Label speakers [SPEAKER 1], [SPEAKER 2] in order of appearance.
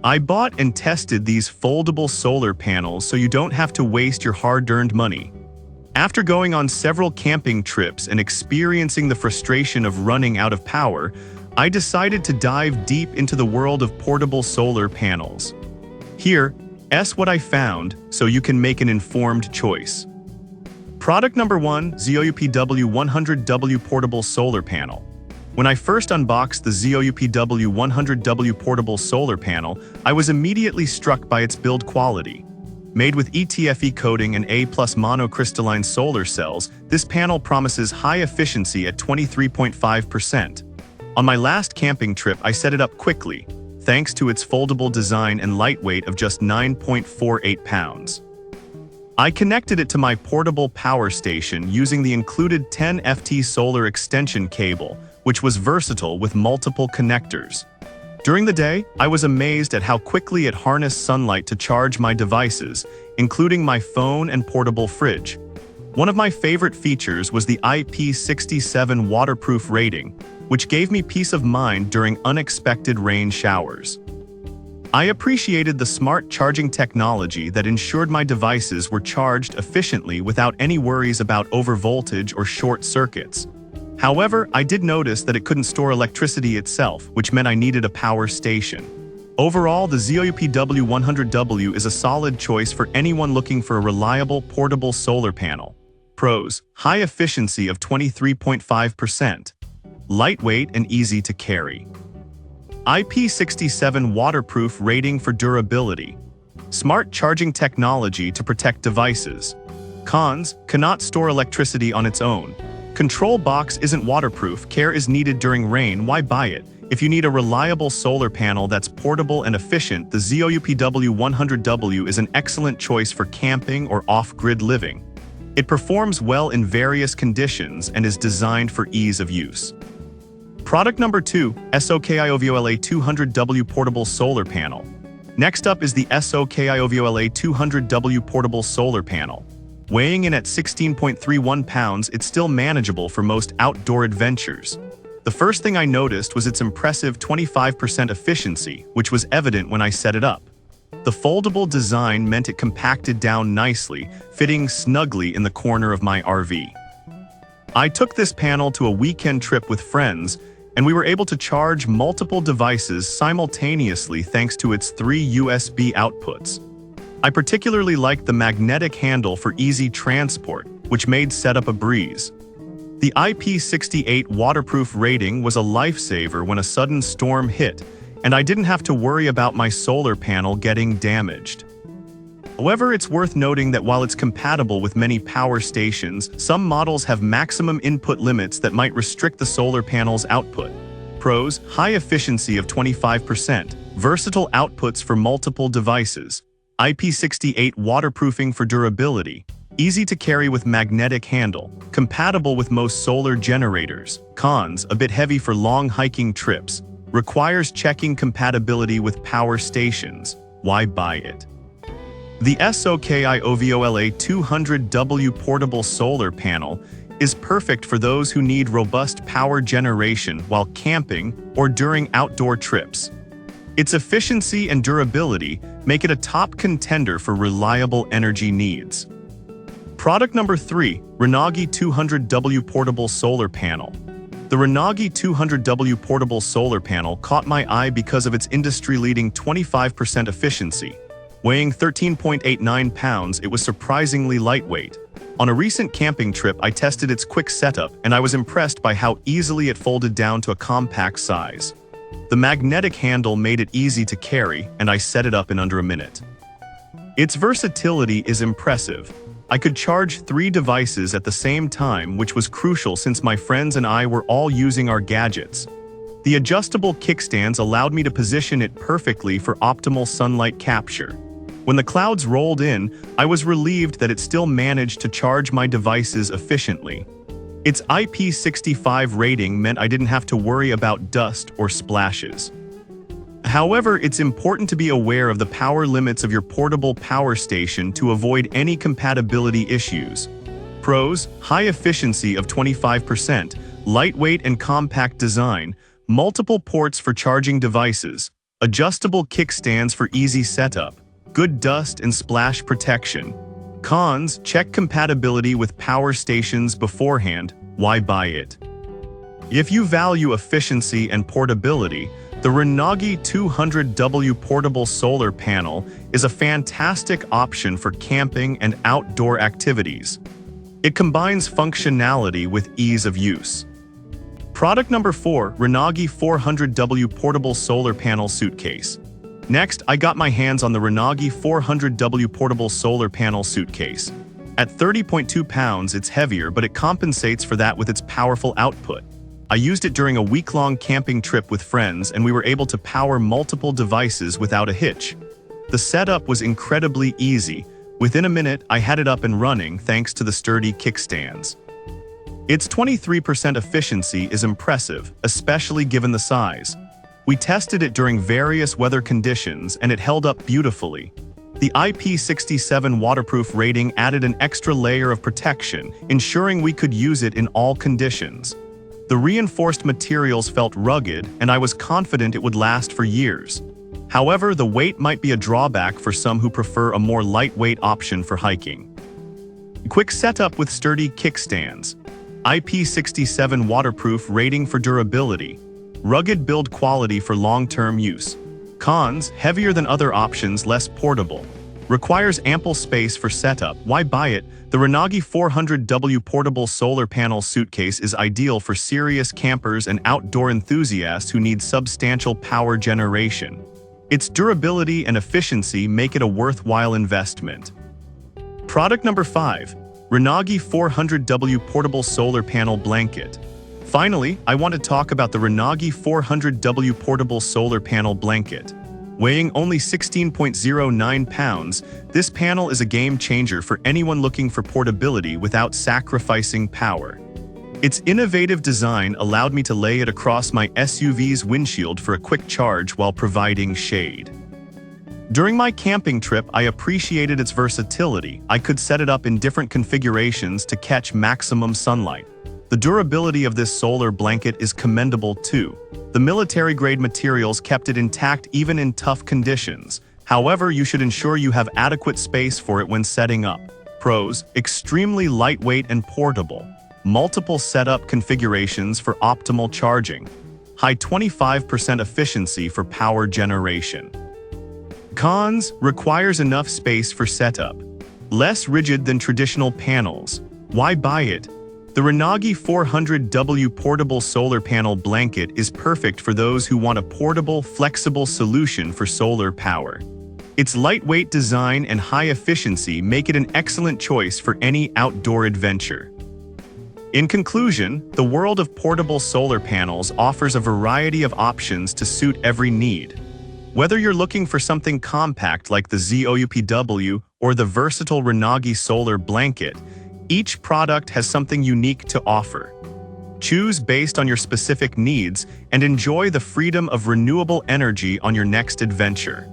[SPEAKER 1] I bought and tested these foldable solar panels so you don't have to waste your hard-earned money. After going on several camping trips and experiencing the frustration of running out of power, I decided to dive deep into the world of portable solar panels. Here's what I found so you can make an informed choice. Product number 1, ZOUPW 100W Portable Solar Panel. When I first unboxed the ZOUPW 100W Portable Solar Panel, I was immediately struck by its build quality. Made with ETFE coating and A+ monocrystalline solar cells, this panel promises high efficiency at 23.5%. On my last camping trip, I set it up quickly, thanks to its foldable design and lightweight of just 9.48 pounds. I connected it to my portable power station using the included 10FT solar extension cable, which was versatile with multiple connectors. During the day, I was amazed at how quickly it harnessed sunlight to charge my devices, including my phone and portable fridge. One of my favorite features was the IP67 waterproof rating, which gave me peace of mind during unexpected rain showers. I appreciated the smart charging technology that ensured my devices were charged efficiently without any worries about overvoltage or short circuits. However, I did notice that it couldn't store electricity itself, which meant I needed a power station. Overall, the ZOUPW 100W is a solid choice for anyone looking for a reliable portable solar panel. Pros: high efficiency of 23.5%, lightweight and easy to carry. IP67 waterproof rating for durability. Smart charging technology to protect devices. Cons: cannot store electricity on its own. Control box isn't waterproof, care is needed during rain, why buy it? If you need a reliable solar panel that's portable and efficient, the ZOUPW 100W is an excellent choice for camping or off-grid living. It performs well in various conditions and is designed for ease of use. Product number 2, SOKIOVOLA 200W Portable Solar Panel. Next up is the SOKIOVOLA 200W Portable Solar Panel. Weighing in at 16.31 pounds, it's still manageable for most outdoor adventures. The first thing I noticed was its impressive 25% efficiency, which was evident when I set it up. The foldable design meant it compacted down nicely, fitting snugly in the corner of my RV. I took this panel to a weekend trip with friends, and we were able to charge multiple devices simultaneously thanks to its 3 USB outputs. I particularly liked the magnetic handle for easy transport, which made setup a breeze. The IP68 waterproof rating was a lifesaver when a sudden storm hit, and I didn't have to worry about my solar panel getting damaged. However, it's worth noting that while it's compatible with many power stations, some models have maximum input limits that might restrict the solar panel's output. Pros: high efficiency of 25%, versatile outputs for multiple devices, IP68 waterproofing for durability, easy to carry with magnetic handle, compatible with most solar generators. Cons: a bit heavy for long hiking trips, requires checking compatibility with power stations. Why buy it? The SOKIOVOLA 200W Portable Solar Panel is perfect for those who need robust power generation while camping or during outdoor trips. Its efficiency and durability make it a top contender for reliable energy needs. Product number 3, Renagi 200W Portable Solar Panel. The Renagi 200W Portable Solar Panel caught my eye because of its industry-leading 25% efficiency. Weighing 13.89 pounds, it was surprisingly lightweight. On a recent camping trip, I tested its quick setup, and I was impressed by how easily it folded down to a compact size. The magnetic handle made it easy to carry, and I set it up in under a minute. Its versatility is impressive. I could charge 3 devices at the same time, which was crucial since my friends and I were all using our gadgets. The adjustable kickstands allowed me to position it perfectly for optimal sunlight capture. When the clouds rolled in, I was relieved that it still managed to charge my devices efficiently. Its IP65 rating meant I didn't have to worry about dust or splashes. However, it's important to be aware of the power limits of your portable power station to avoid any compatibility issues. Pros: high efficiency of 25%, lightweight and compact design, multiple ports for charging devices, Adjustable kickstands for easy setup. Good dust and splash protection. Cons, check compatibility with power stations beforehand. Why buy it? If you value efficiency and portability, the Renagi 200W portable solar panel is a fantastic option for camping and outdoor activities. It combines functionality with ease of use. Product number 4, Renagi 400W portable solar panel suitcase. Next, I got my hands on the Renagi 400W portable solar panel suitcase. At 30.2 pounds, it's heavier, but it compensates for that with its powerful output. I used it during a week-long camping trip with friends, and we were able to power multiple devices without a hitch. The setup was incredibly easy. Within a minute, I had it up and running thanks to the sturdy kickstands. Its 23% efficiency is impressive, especially given the size. We tested it during various weather conditions and it held up beautifully. The IP67 waterproof rating added an extra layer of protection, ensuring we could use it in all conditions. The reinforced materials felt rugged, and I was confident it would last for years. However, the weight might be a drawback for some who prefer a more lightweight option for hiking. Quick setup with sturdy kickstands. IP67 waterproof rating for durability. Rugged build quality for long-term use. Cons, heavier than other options, less portable. Requires ample space for setup. Why buy it? The Renagi 400W portable solar panel suitcase is ideal for serious campers and outdoor enthusiasts who need substantial power generation. Its durability and efficiency make it a worthwhile investment. Product number 5, Renagi 400W portable solar panel blanket. Finally, I want to talk about the Renagi 400W portable solar panel blanket. Weighing only 16.09 pounds, this panel is a game changer for anyone looking for portability without sacrificing power. Its innovative design allowed me to lay it across my SUV's windshield for a quick charge while providing shade. During my camping trip, I appreciated its versatility. I could set it up in different configurations to catch maximum sunlight. The durability of this solar blanket is commendable too. The military-grade materials kept it intact even in tough conditions. However, you should ensure you have adequate space for it when setting up. Pros: extremely lightweight and portable. Multiple setup configurations for optimal charging. High 25% efficiency for power generation. Cons: requires enough space for setup. Less rigid than traditional panels. Why buy it? The Renagi 400W portable solar panel blanket is perfect for those who want a portable, flexible solution for solar power. Its lightweight design and high efficiency make it an excellent choice for any outdoor adventure. In conclusion, the world of portable solar panels offers a variety of options to suit every need. Whether you're looking for something compact like the ZOUPW or the versatile Renagi solar blanket, each product has something unique to offer. Choose based on your specific needs and enjoy the freedom of renewable energy on your next adventure.